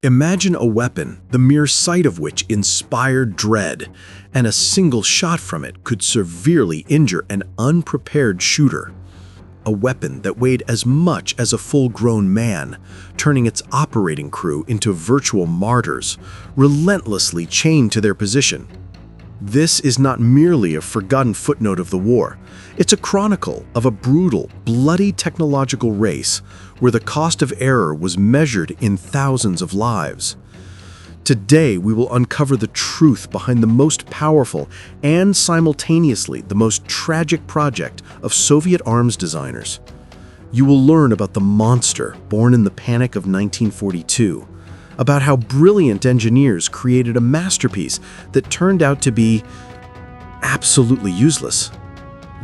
Imagine a weapon, the mere sight of which inspired dread, and a single shot from it could severely injure an unprepared shooter. A weapon that weighed as much as a full-grown man, turning its operating crew into virtual martyrs, relentlessly chained to their position. This is not merely a forgotten footnote of the war. It's a chronicle of a brutal, bloody technological race where the cost of error was measured in thousands of lives. Today, we will uncover the truth behind the most powerful and simultaneously the most tragic project of Soviet arms designers. You will learn about the monster born in the panic of 1942, about how brilliant engineers created a masterpiece that turned out to be absolutely useless.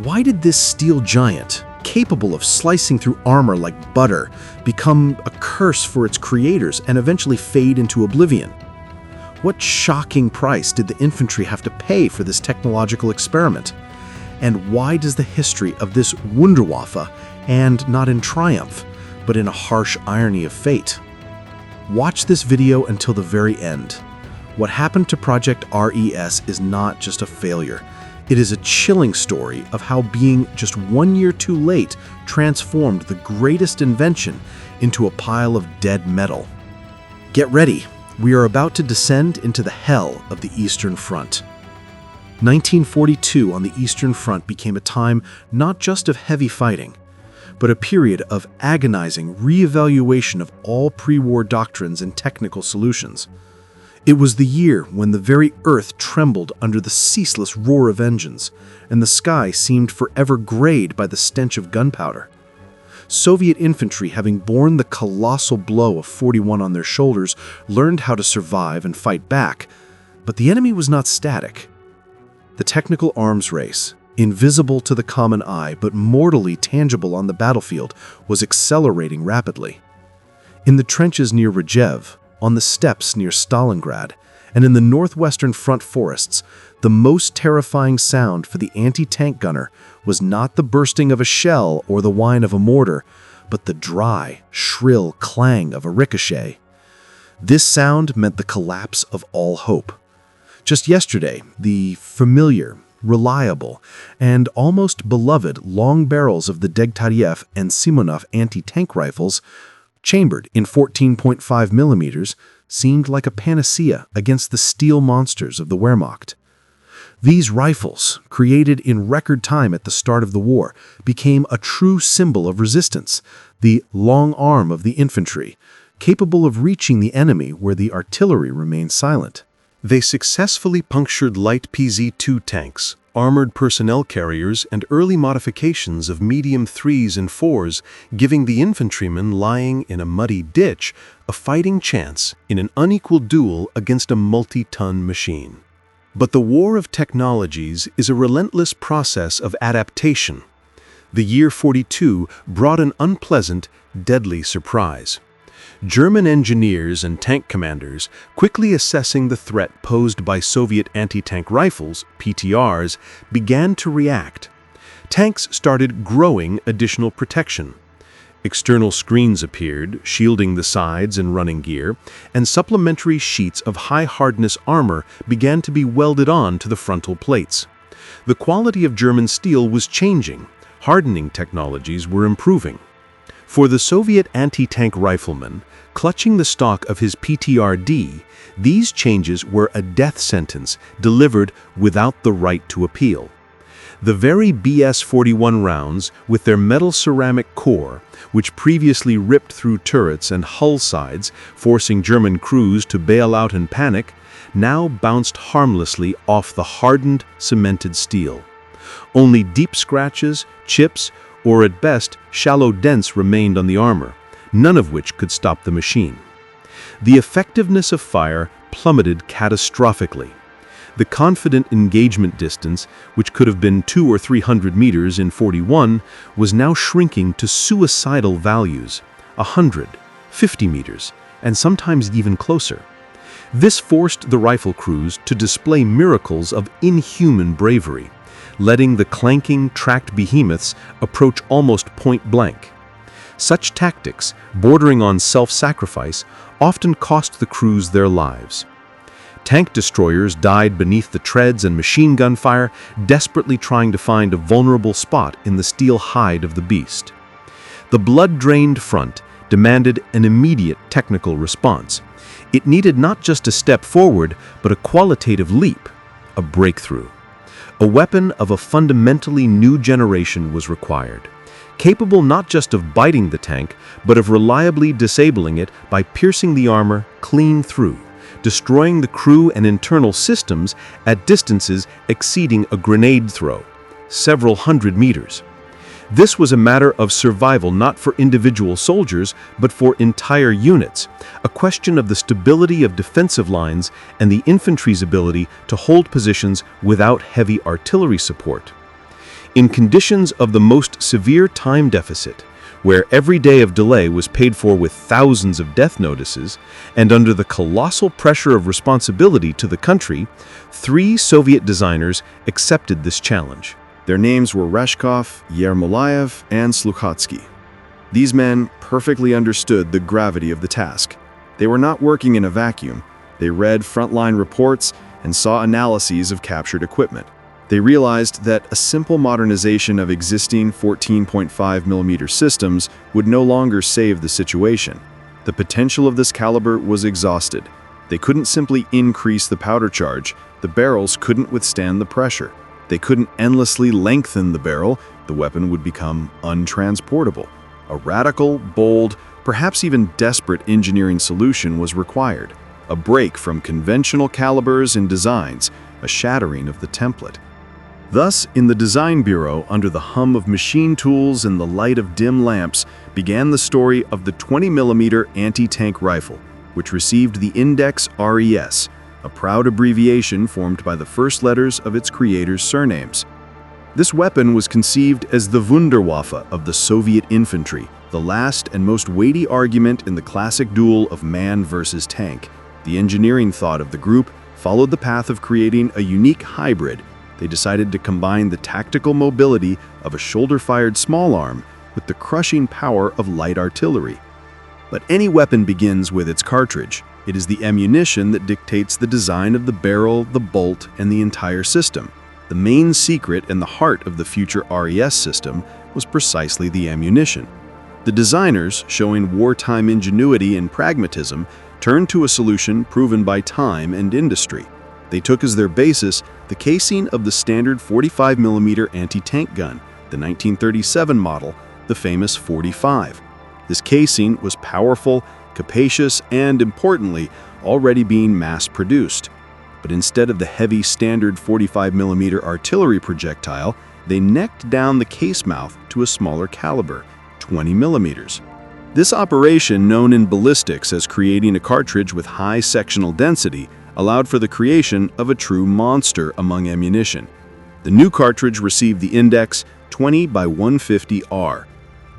Why did this steel giant, capable of slicing through armor like butter, become a curse for its creators and eventually fade into oblivion? What shocking price did the infantry have to pay for this technological experiment? And why does the history of this Wunderwaffe end not in triumph, but in a harsh irony of fate? Watch this video until the very end. What happened to Project RES is not just a failure. It is a chilling story of how being just 1 year too late transformed the greatest invention into a pile of dead metal. Get ready, we are about to descend into the hell of the Eastern Front. 1942 on the Eastern Front became a time not just of heavy fighting, but a period of agonizing reevaluation of all pre-war doctrines and technical solutions. It was the year when the very earth trembled under the ceaseless roar of engines, and the sky seemed forever grayed by the stench of gunpowder. Soviet infantry, having borne the colossal blow of 41 on their shoulders, learned how to survive and fight back, but the enemy was not static. The technical arms race, invisible to the common eye but mortally tangible on the battlefield, was accelerating rapidly. In the trenches near Rjev, on the steppes near Stalingrad, and in the northwestern front forests, the most terrifying sound for the anti-tank gunner was not the bursting of a shell or the whine of a mortar, but the dry, shrill clang of a ricochet. This sound meant the collapse of all hope. Just yesterday, the familiar, reliable, and almost beloved long barrels of the Degtyarev and Simonov anti-tank rifles, chambered in 14.5 millimeters, seemed like a panacea against the steel monsters of the Wehrmacht. These rifles, created in record time at the start of the war, became a true symbol of resistance, the long arm of the infantry, capable of reaching the enemy where the artillery remained silent. They successfully punctured light PZ-2 tanks, armored personnel carriers, and early modifications of medium 3s and 4s, giving the infantrymen lying in a muddy ditch a fighting chance in an unequal duel against a multi-ton machine. But the war of technologies is a relentless process of adaptation. The year 42 brought an unpleasant, deadly surprise. German engineers and tank commanders, quickly assessing the threat posed by Soviet anti-tank rifles, PTRs, began to react. Tanks started growing additional protection. External screens appeared, shielding the sides and running gear, and supplementary sheets of high-hardness armor began to be welded on to the frontal plates. The quality of German steel was changing. Hardening technologies were improving. For the Soviet anti-tank rifleman, clutching the stock of his PTR-D, these changes were a death sentence delivered without the right to appeal. The very BS-41 rounds, with their metal ceramic core, which previously ripped through turrets and hull sides, forcing German crews to bail out in panic, now bounced harmlessly off the hardened, cemented steel. Only deep scratches, chips, or at best, shallow dents remained on the armor, none of which could stop the machine. The effectiveness of fire plummeted catastrophically. The confident engagement distance, which could have been 200 or 300 meters in 41, was now shrinking to suicidal values, 100, 50 meters, and sometimes even closer. This forced the rifle crews to display miracles of inhuman bravery, letting the clanking, tracked behemoths approach almost point blank. Such tactics, bordering on self-sacrifice, often cost the crews their lives. Tank destroyers died beneath the treads and machine gun fire, desperately trying to find a vulnerable spot in the steel hide of the beast. The blood-drained front demanded an immediate technical response. It needed not just a step forward, but a qualitative leap, a breakthrough. A weapon of a fundamentally new generation was required, capable not just of biting the tank, but of reliably disabling it by piercing the armor clean through, destroying the crew and internal systems at distances exceeding a grenade throw, several hundred meters. This was a matter of survival not for individual soldiers, but for entire units, a question of the stability of defensive lines and the infantry's ability to hold positions without heavy artillery support. In conditions of the most severe time deficit, where every day of delay was paid for with thousands of death notices, and under the colossal pressure of responsibility to the country, 3 Soviet designers accepted this challenge. Their names were Reshkov, Yermolayev, and Sluchatsky. These men perfectly understood the gravity of the task. They were not working in a vacuum. They read frontline reports and saw analyses of captured equipment. They realized that a simple modernization of existing 14.5mm systems would no longer save the situation. The potential of this caliber was exhausted. They couldn't simply increase the powder charge. The barrels couldn't withstand the pressure. They couldn't endlessly lengthen the barrel. The weapon would become untransportable. A radical, bold, perhaps even desperate engineering solution was required. A break from conventional calibers and designs, a shattering of the template. Thus, in the design bureau, under the hum of machine tools and the light of dim lamps, began the story of the 20mm anti-tank rifle, which received the index RES, a proud abbreviation formed by the first letters of its creators' surnames. This weapon was conceived as the Wunderwaffe of the Soviet infantry, the last and most weighty argument in the classic duel of man versus tank. The engineering thought of the group followed the path of creating a unique hybrid. They decided to combine the tactical mobility of a shoulder-fired small arm with the crushing power of light artillery. But any weapon begins with its cartridge. It is the ammunition that dictates the design of the barrel, the bolt, and the entire system. The main secret and the heart of the future RES system was precisely the ammunition. The designers, showing wartime ingenuity and pragmatism, turned to a solution proven by time and industry. They took as their basis the casing of the standard 45mm anti-tank gun, the 1937 model, the famous 45. This casing was powerful, capacious, and, importantly, already being mass-produced. But instead of the heavy standard 45mm artillery projectile, they necked down the case mouth to a smaller caliber, 20mm. This operation, known in ballistics as creating a cartridge with high sectional density, allowed for the creation of a true monster among ammunition. The new cartridge received the index 20x150R.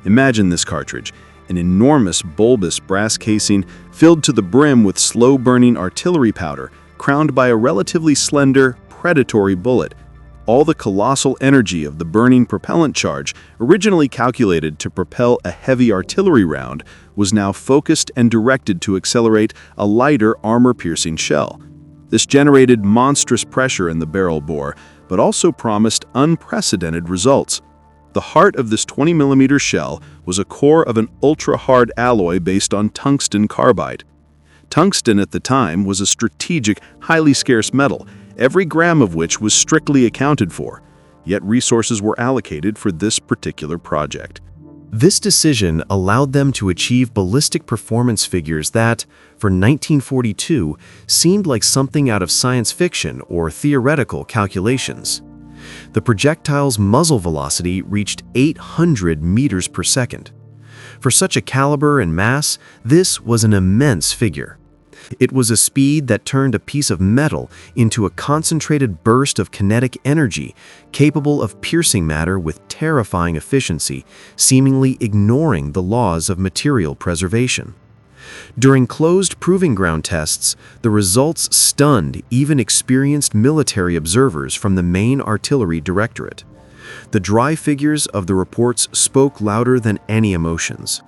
Imagine this cartridge, an enormous bulbous brass casing filled to the brim with slow-burning artillery powder, crowned by a relatively slender, predatory bullet. All the colossal energy of the burning propellant charge, originally calculated to propel a heavy artillery round, was now focused and directed to accelerate a lighter armor-piercing shell. This generated monstrous pressure in the barrel bore, but also promised unprecedented results. The heart of this 20mm shell was a core of an ultra-hard alloy based on tungsten carbide. Tungsten at the time was a strategic, highly scarce metal, every gram of which was strictly accounted for, yet resources were allocated for this particular project. This decision allowed them to achieve ballistic performance figures that, for 1942, seemed like something out of science fiction or theoretical calculations. The projectile's muzzle velocity reached 800 meters per second. For such a caliber and mass, this was an immense figure. It was a speed that turned a piece of metal into a concentrated burst of kinetic energy, capable of piercing matter with terrifying efficiency, seemingly ignoring the laws of material preservation. During closed proving ground tests, the results stunned even experienced military observers from the main artillery directorate. The dry figures of the reports spoke louder than any emotions.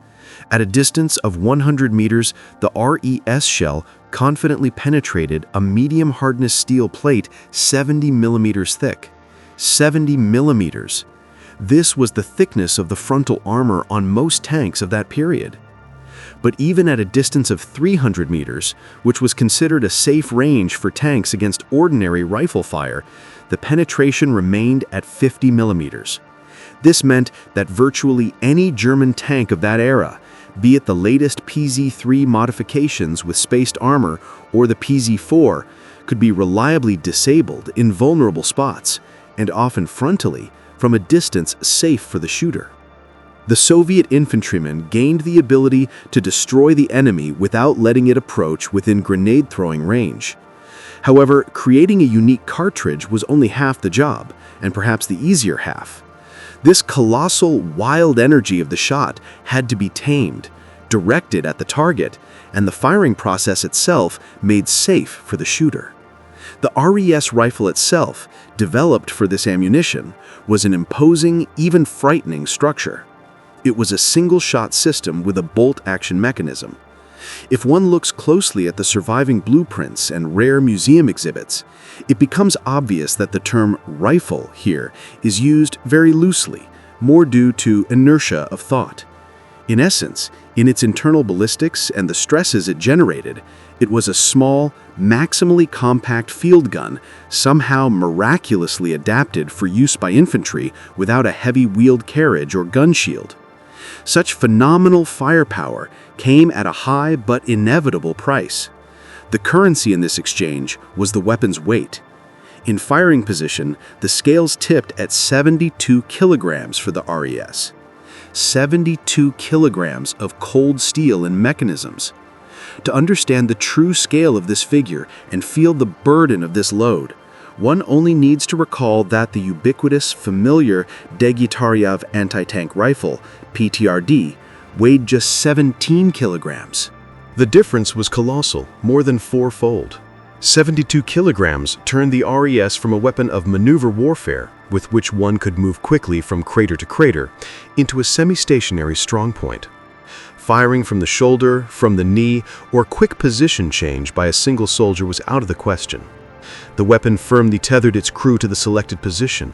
At a distance of 100 meters, the RES shell confidently penetrated a medium-hardness steel plate 70 millimeters thick. 70 millimeters. This was the thickness of the frontal armor on most tanks of that period. But even at a distance of 300 meters, which was considered a safe range for tanks against ordinary rifle fire, the penetration remained at 50 millimeters. This meant that virtually any German tank of that era, be it the latest PZ-3 modifications with spaced armor or the PZ-4, could be reliably disabled in vulnerable spots, and often frontally, from a distance safe for the shooter. The Soviet infantrymen gained the ability to destroy the enemy without letting it approach within grenade-throwing range. However, creating a unique cartridge was only half the job, and perhaps the easier half. This colossal, wild energy of the shot had to be tamed, directed at the target, and the firing process itself made safe for the shooter. The RES rifle itself, developed for this ammunition, was an imposing, even frightening structure. It was a single-shot system with a bolt-action mechanism. If one looks closely at the surviving blueprints and rare museum exhibits, it becomes obvious that the term rifle here is used very loosely, more due to inertia of thought. In essence, in its internal ballistics and the stresses it generated, it was a small, maximally compact field gun, somehow miraculously adapted for use by infantry without a heavy wheeled carriage or gun shield. Such phenomenal firepower came at a high but inevitable price. The currency in this exchange was the weapon's weight. In firing position, the scales tipped at 72 kilograms for the RES. 72 kilograms of cold steel and mechanisms. To understand the true scale of this figure and feel the burden of this load, one only needs to recall that the ubiquitous, familiar Degutaryev anti-tank rifle, PTRD, weighed just 17 kilograms. The difference was colossal, more than fourfold. 72 kilograms turned the RES from a weapon of maneuver warfare, with which one could move quickly from crater to crater, into a semi-stationary strongpoint. Firing from the shoulder, from the knee, or quick position change by a single soldier was out of the question. The weapon firmly tethered its crew to the selected position.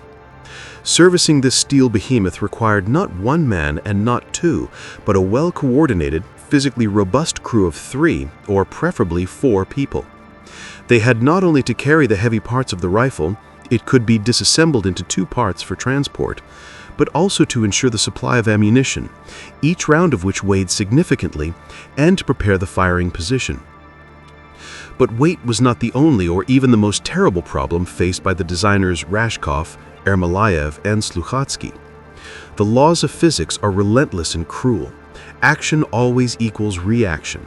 Servicing this steel behemoth required not one man and not two, but a well-coordinated, physically robust crew of 3, or preferably 4 people. They had not only to carry the heavy parts of the rifle, it could be disassembled into 2 parts for transport, but also to ensure the supply of ammunition, each round of which weighed significantly, and to prepare the firing position. But weight was not the only or even the most terrible problem faced by the designers Rashkov, Ermolayev, and Sluchatsky. The laws of physics are relentless and cruel. Action always equals reaction.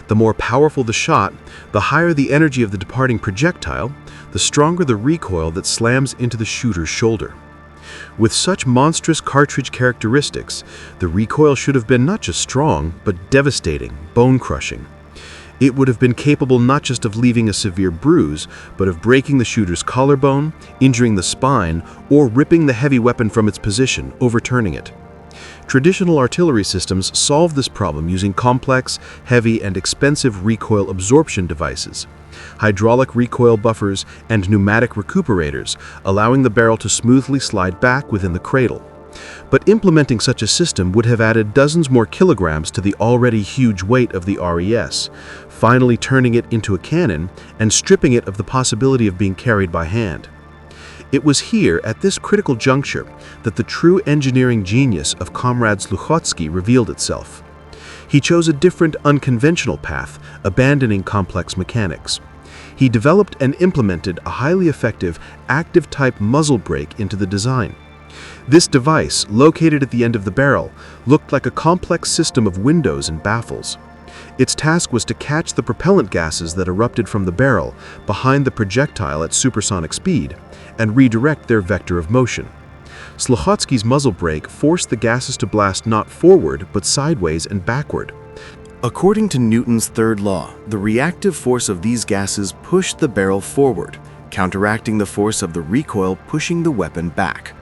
The more powerful the shot, the higher the energy of the departing projectile, the stronger the recoil that slams into the shooter's shoulder. With such monstrous cartridge characteristics, the recoil should have been not just strong, but devastating, bone-crushing. It would have been capable not just of leaving a severe bruise, but of breaking the shooter's collarbone, injuring the spine, or ripping the heavy weapon from its position, overturning it. Traditional artillery systems solve this problem using complex, heavy, and expensive recoil absorption devices, hydraulic recoil buffers, and pneumatic recuperators, allowing the barrel to smoothly slide back within the cradle. But implementing such a system would have added dozens more kilograms to the already huge weight of the RES, finally turning it into a cannon and stripping it of the possibility of being carried by hand. It was here, at this critical juncture, that the true engineering genius of Comrade Sluchotsky revealed itself. He chose a different, unconventional path, abandoning complex mechanics. He developed and implemented a highly effective, active-type muzzle brake into the design. This device, located at the end of the barrel, looked like a complex system of windows and baffles. Its task was to catch the propellant gases that erupted from the barrel behind the projectile at supersonic speed and redirect their vector of motion. Sluchotsky's muzzle brake forced the gases to blast not forward but sideways and backward. According to Newton's third law, the reactive force of these gases pushed the barrel forward, counteracting the force of the recoil pushing the weapon back.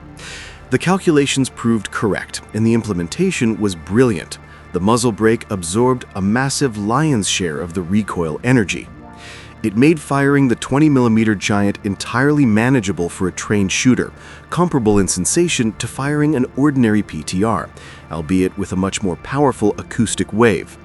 The calculations proved correct, and the implementation was brilliant. The muzzle brake absorbed a massive lion's share of the recoil energy. It made firing the 20mm Giant entirely manageable for a trained shooter, comparable in sensation to firing an ordinary PTR, albeit with a much more powerful acoustic wave.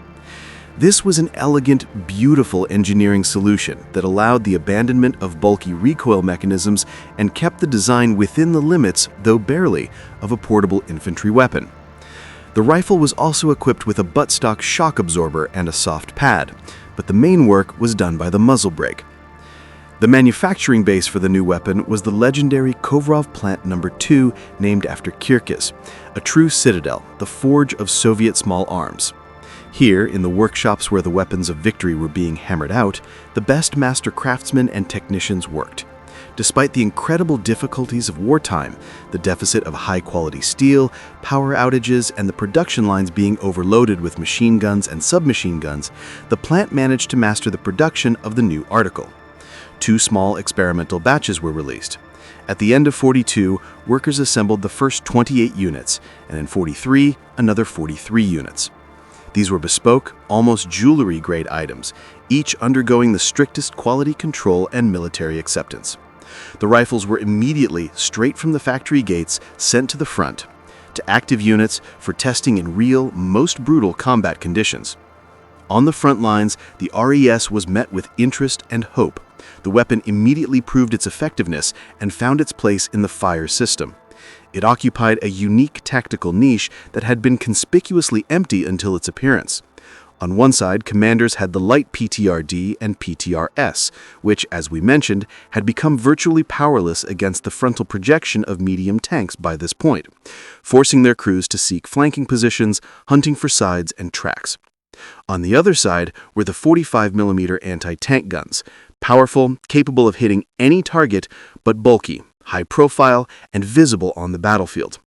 This was an elegant, beautiful engineering solution that allowed the abandonment of bulky recoil mechanisms and kept the design within the limits, though barely, of a portable infantry weapon. The rifle was also equipped with a buttstock shock absorber and a soft pad, but the main work was done by the muzzle brake. The manufacturing base for the new weapon was the legendary Kovrov Plant No. 2, named after Kirkis, a true citadel, the forge of Soviet small arms. Here, in the workshops where the weapons of victory were being hammered out, the best master craftsmen and technicians worked. Despite the incredible difficulties of wartime, the deficit of high-quality steel, power outages, and the production lines being overloaded with machine guns and submachine guns, the plant managed to master the production of the new article. 2 small experimental batches were released. At the end of 42, workers assembled the first 28 units, and in 43, another 43 units. These were bespoke, almost jewelry-grade items, each undergoing the strictest quality control and military acceptance. The rifles were immediately, straight from the factory gates, sent to the front, to active units for testing in real, most brutal combat conditions. On the front lines, the RES was met with interest and hope. The weapon immediately proved its effectiveness and found its place in the fire system. It occupied a unique tactical niche that had been conspicuously empty until its appearance. On one side, commanders had the light PTRD and PTRS, which, as we mentioned, had become virtually powerless against the frontal projection of medium tanks by this point, forcing their crews to seek flanking positions, hunting for sides and tracks. On the other side were the 45mm anti-tank guns, powerful, capable of hitting any target, but bulky, high profile, and visible on the battlefield.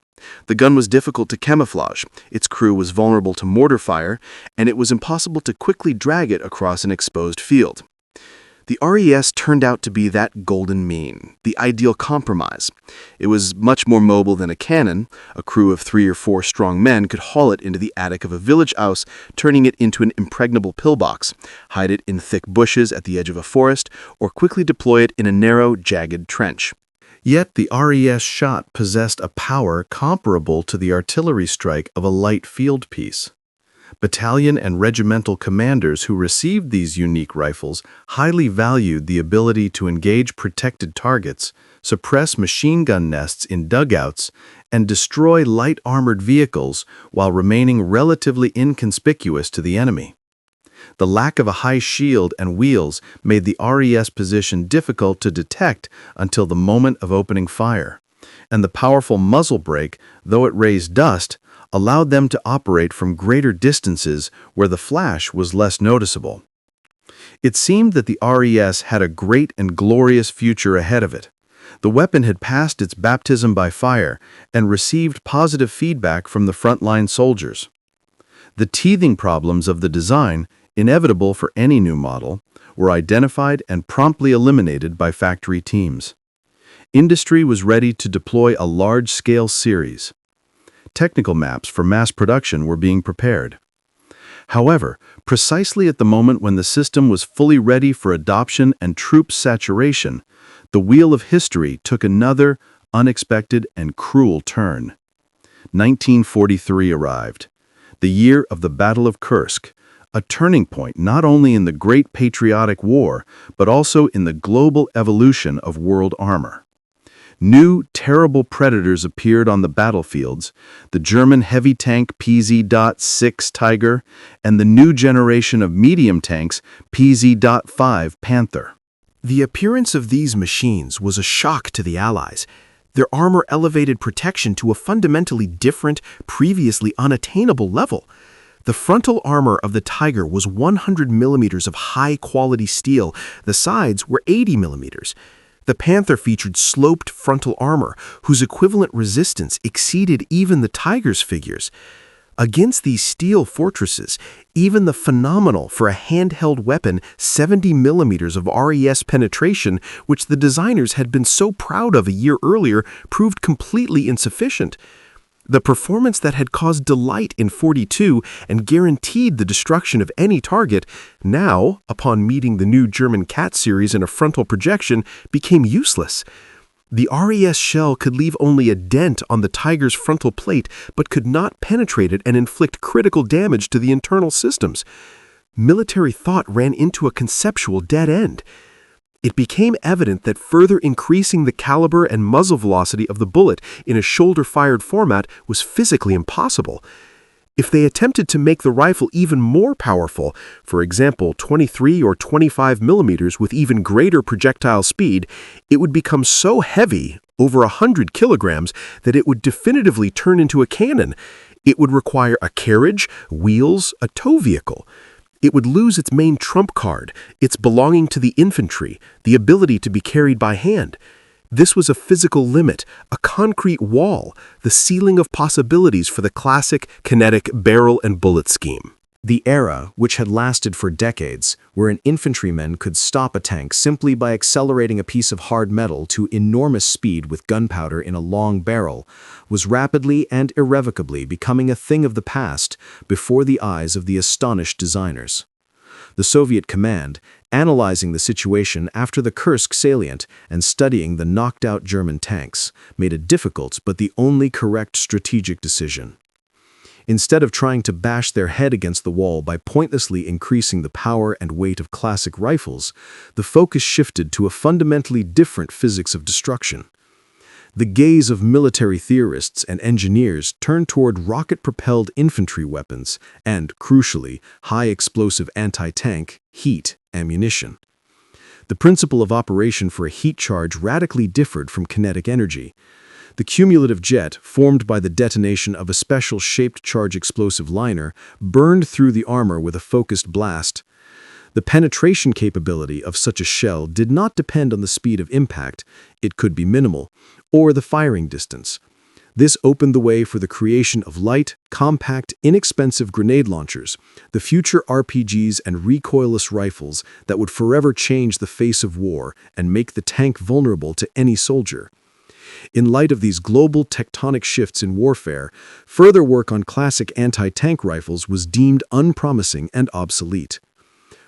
The gun was difficult to camouflage, its crew was vulnerable to mortar fire, and it was impossible to quickly drag it across an exposed field. The RES turned out to be that golden mean, the ideal compromise. It was much more mobile than a cannon. A crew of 3 or 4 strong men could haul it into the attic of a village house, turning it into an impregnable pillbox, hide it in thick bushes at the edge of a forest, or quickly deploy it in a narrow, jagged trench. Yet the RES shot possessed a power comparable to the artillery strike of a light field piece. Battalion and regimental commanders who received these unique rifles highly valued the ability to engage protected targets, suppress machine gun nests in dugouts, and destroy light armored vehicles while remaining relatively inconspicuous to the enemy. The lack of a high shield and wheels made the RES position difficult to detect until the moment of opening fire, and the powerful muzzle brake, though it raised dust, allowed them to operate from greater distances where the flash was less noticeable. It seemed that the RES had a great and glorious future ahead of it. The weapon had passed its baptism by fire and received positive feedback from the frontline soldiers. The teething problems of the design, inevitable for any new model, were identified and promptly eliminated by factory teams. Industry was ready to deploy a large-scale series. Technical maps for mass production were being prepared. However, precisely at the moment when the system was fully ready for adoption and troop saturation, the wheel of history took another, unexpected and cruel turn. 1943 arrived, the year of the Battle of Kursk, a turning point not only in the Great Patriotic War, but also in the global evolution of world armor. New, terrible predators appeared on the battlefields, the German heavy tank PZ.6 Tiger and the new generation of medium tanks PZ.5 Panther. The appearance of these machines was a shock to the Allies. Their armor elevated protection to a fundamentally different, previously unattainable level. The frontal armor of the Tiger was 100 millimeters of high-quality steel. The sides were 80 millimeters. The Panther featured sloped frontal armor, whose equivalent resistance exceeded even the Tiger's figures. Against these steel fortresses, even the phenomenal for a handheld weapon 70 millimeters of RES penetration, which the designers had been so proud of a year earlier, proved completely insufficient. The performance that had caused delight in 42 and guaranteed the destruction of any target, now, upon meeting the new German Cat series in a frontal projection, became useless. The RES shell could leave only a dent on the Tiger's frontal plate, but could not penetrate it and inflict critical damage to the internal systems. Military thought ran into a conceptual dead end. It became evident that further increasing the caliber and muzzle velocity of the bullet in a shoulder-fired format was physically impossible. If they attempted to make the rifle even more powerful, for example 23 or 25 millimeters with even greater projectile speed, it would become so heavy, over 100 kilograms, that it would definitively turn into a cannon. It would require a carriage, wheels, a tow vehicle. It would lose its main trump card, its belonging to the infantry, the ability to be carried by hand. This was a physical limit, a concrete wall, the ceiling of possibilities for the classic kinetic barrel and bullet scheme. The era, which had lasted for decades, where an infantryman could stop a tank simply by accelerating a piece of hard metal to enormous speed with gunpowder in a long barrel, was rapidly and irrevocably becoming a thing of the past before the eyes of the astonished designers. The Soviet command, analyzing the situation after the Kursk salient and studying the knocked-out German tanks, made a difficult but the only correct strategic decision. Instead of trying to bash their head against the wall by pointlessly increasing the power and weight of classic rifles, the focus shifted to a fundamentally different physics of destruction. The gaze of military theorists and engineers turned toward rocket-propelled infantry weapons and, crucially, high-explosive anti-tank, heat, ammunition. The principle of operation for a heat charge radically differed from kinetic energy. The cumulative jet, formed by the detonation of a special-shaped charge explosive liner, burned through the armor with a focused blast. The penetration capability of such a shell did not depend on the speed of impact, it could be minimal, or the firing distance. This opened the way for the creation of light, compact, inexpensive grenade launchers, the future RPGs and recoilless rifles that would forever change the face of war and make the tank vulnerable to any soldier. In light of these global tectonic shifts in warfare, further work on classic anti-tank rifles was deemed unpromising and obsolete.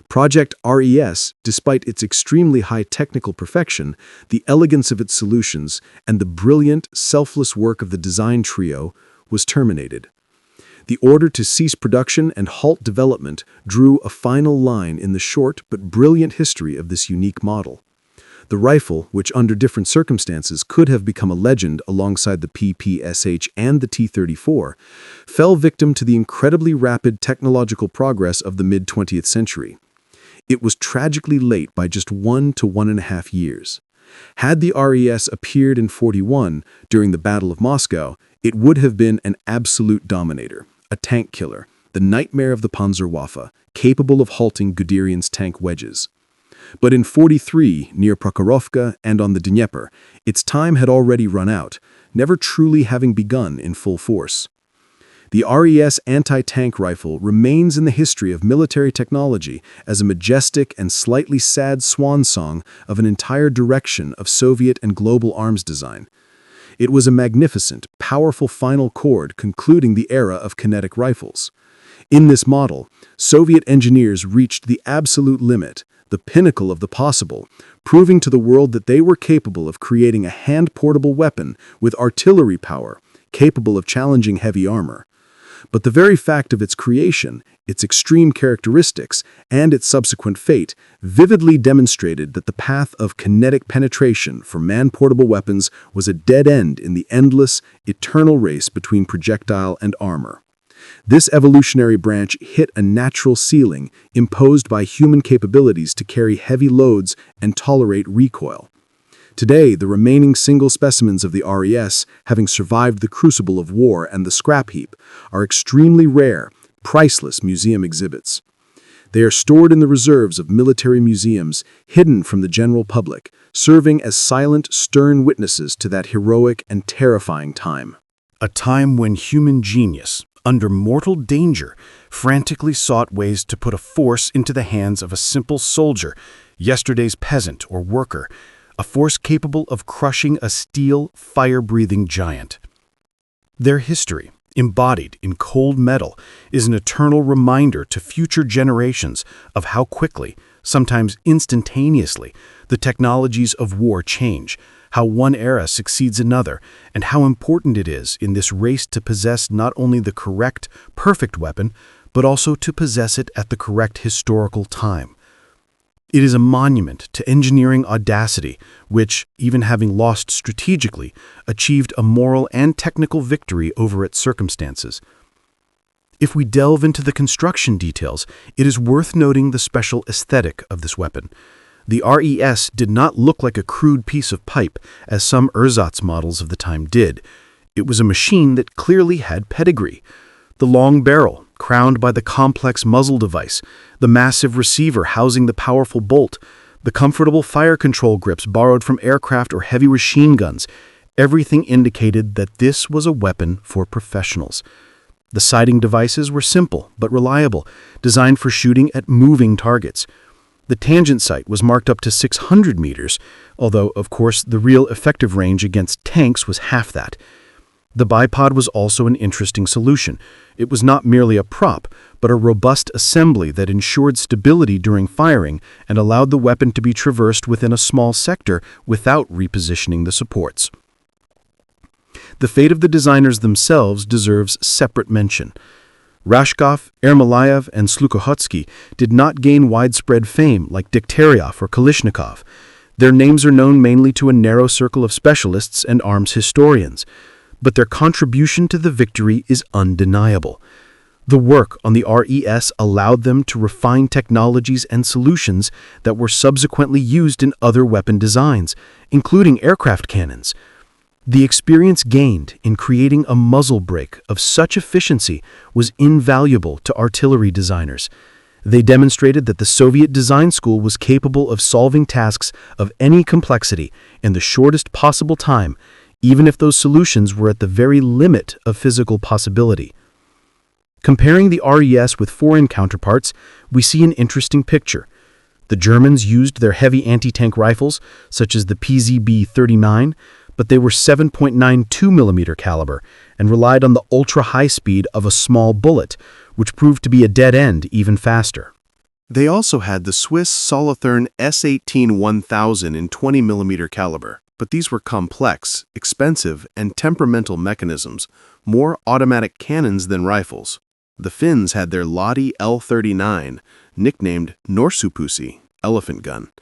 Project RES, despite its extremely high technical perfection, the elegance of its solutions, and the brilliant, selfless work of the design trio, was terminated. The order to cease production and halt development drew a final line in the short but brilliant history of this unique model. The rifle, which under different circumstances could have become a legend alongside the PPSH and the T-34, fell victim to the incredibly rapid technological progress of the mid-20th century. It was tragically late by just 1 to 1.5 years. Had the RES appeared in 41 during the Battle of Moscow, it would have been an absolute dominator, a tank killer, the nightmare of the Panzerwaffe, capable of halting Guderian's tank wedges. But in 43, near Prokhorovka and on the Dnieper, its time had already run out, never truly having begun in full force. The RES anti-tank rifle remains in the history of military technology as a majestic and slightly sad swan song of an entire direction of Soviet and global arms design. It was a magnificent, powerful final chord concluding the era of kinetic rifles. In this model, Soviet engineers reached the absolute limit, the pinnacle of the possible, proving to the world that they were capable of creating a hand-portable weapon with artillery power, capable of challenging heavy armor. But the very fact of its creation, its extreme characteristics, and its subsequent fate vividly demonstrated that the path of kinetic penetration for man-portable weapons was a dead end in the endless, eternal race between projectile and armor. This evolutionary branch hit a natural ceiling imposed by human capabilities to carry heavy loads and tolerate recoil. Today, the remaining single specimens of the RES, having survived the crucible of war and the scrap heap, are extremely rare, priceless museum exhibits. They are stored in the reserves of military museums, hidden from the general public, serving as silent, stern witnesses to that heroic and terrifying time. A time when human genius, under mortal danger, frantically sought ways to put a force into the hands of a simple soldier, yesterday's peasant or worker, a force capable of crushing a steel, fire-breathing giant. Their history, embodied in cold metal, is an eternal reminder to future generations of how quickly, sometimes instantaneously, the technologies of war change, how one era succeeds another, and how important it is in this race to possess not only the correct, perfect weapon, but also to possess it at the correct historical time. It is a monument to engineering audacity, which, even having lost strategically, achieved a moral and technical victory over its circumstances. If we delve into the construction details, it is worth noting the special aesthetic of this weapon. The RES did not look like a crude piece of pipe, as some ersatz models of the time did. It was a machine that clearly had pedigree. The long barrel, crowned by the complex muzzle device, the massive receiver housing the powerful bolt, the comfortable fire control grips borrowed from aircraft or heavy machine guns, everything indicated that this was a weapon for professionals. The sighting devices were simple but reliable, designed for shooting at moving targets. The tangent sight was marked up to 600 meters, although, of course, the real effective range against tanks was half that. The bipod was also an interesting solution. It was not merely a prop, but a robust assembly that ensured stability during firing and allowed the weapon to be traversed within a small sector without repositioning the supports. The fate of the designers themselves deserves separate mention. Rashkov, Ermolayev, and Slukohotsky did not gain widespread fame like Degtyaryov or Kalishnikov. Their names are known mainly to a narrow circle of specialists and arms historians, but their contribution to the victory is undeniable. The work on the RES allowed them to refine technologies and solutions that were subsequently used in other weapon designs, including aircraft cannons. The experience gained in creating a muzzle brake of such efficiency was invaluable to artillery designers. They demonstrated that the Soviet design school was capable of solving tasks of any complexity in the shortest possible time, even if those solutions were at the very limit of physical possibility. Comparing the RES with foreign counterparts, we see an interesting picture. The Germans used their heavy anti-tank rifles, such as the PZB-39, but they were 7.92 mm caliber and relied on the ultra-high speed of a small bullet, which proved to be a dead end even faster. They also had the Swiss Solothurn S18 1000 in 20 mm caliber, but these were complex, expensive, and temperamental mechanisms, more automatic cannons than rifles. The Finns had their Lottie L39, nicknamed Norsupusi, elephant gun,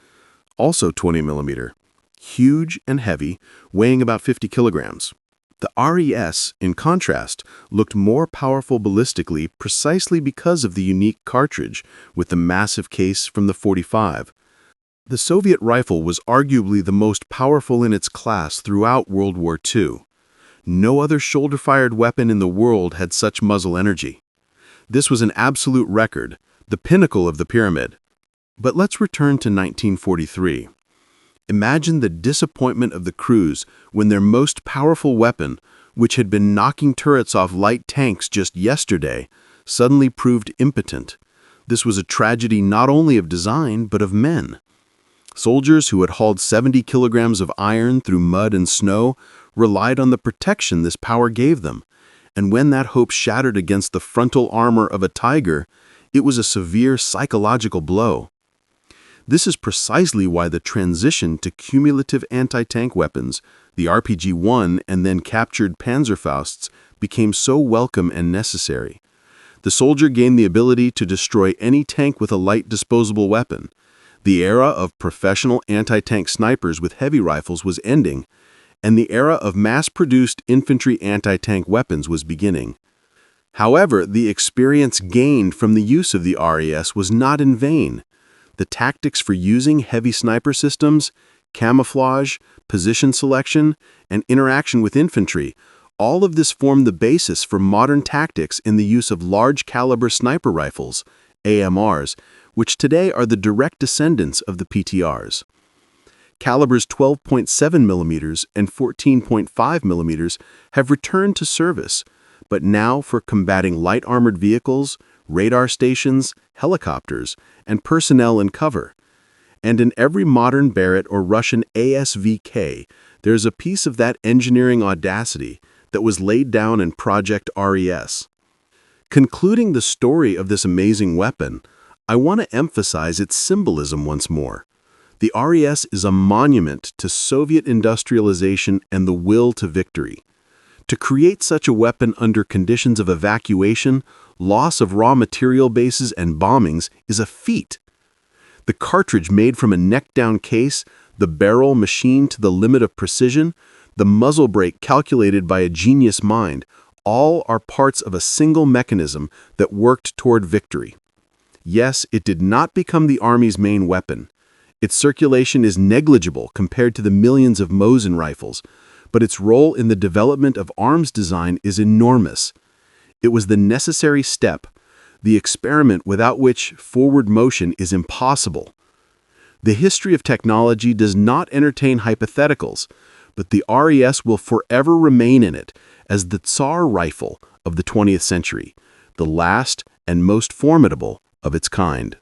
also 20 mm, huge and heavy, weighing about 50 kilograms. The RES, in contrast, looked more powerful ballistically precisely because of the unique cartridge with the massive case from the 45. The Soviet rifle was arguably the most powerful in its class throughout World War II. No other shoulder-fired weapon in the world had such muzzle energy. This was an absolute record, the pinnacle of the pyramid. But let's return to 1943. Imagine the disappointment of the crews when their most powerful weapon, which had been knocking turrets off light tanks just yesterday, suddenly proved impotent. This was a tragedy not only of design, but of men. Soldiers who had hauled 70 kilograms of iron through mud and snow relied on the protection this power gave them, and when that hope shattered against the frontal armor of a tiger, it was a severe psychological blow. This is precisely why the transition to cumulative anti-tank weapons, the RPG-1 and then captured Panzerfausts, became so welcome and necessary. The soldier gained the ability to destroy any tank with a light disposable weapon. The era of professional anti-tank snipers with heavy rifles was ending, and the era of mass-produced infantry anti-tank weapons was beginning. However, the experience gained from the use of the RES was not in vain. The tactics for using heavy sniper systems, camouflage, position selection, and interaction with infantry, all of this formed the basis for modern tactics in the use of large-caliber sniper rifles, AMRs, which today are the direct descendants of the PTRs. Calibers 12.7 mm and 14.5 mm have returned to service, but now for combating light armored vehicles, radar stations, helicopters, and personnel in cover. And in every modern Barrett or Russian ASVK, there's a piece of that engineering audacity, that was laid down in Project RES. Concluding the story of this amazing weapon, I want to emphasize its symbolism once more. The RES is a monument to Soviet industrialization and the will to victory. To create such a weapon under conditions of evacuation, loss of raw material bases, and bombings is a feat. The cartridge made from a neck-down case, the barrel machined to the limit of precision, the muzzle brake calculated by a genius mind, all are parts of a single mechanism that worked toward victory. Yes, it did not become the Army's main weapon. Its circulation is negligible compared to the millions of Mosin rifles, but its role in the development of arms design is enormous. It was the necessary step, the experiment without which forward motion is impossible. The history of technology does not entertain hypotheticals, but the RES will forever remain in it as the Tsar rifle of the 20th century, the last and most formidable of its kind.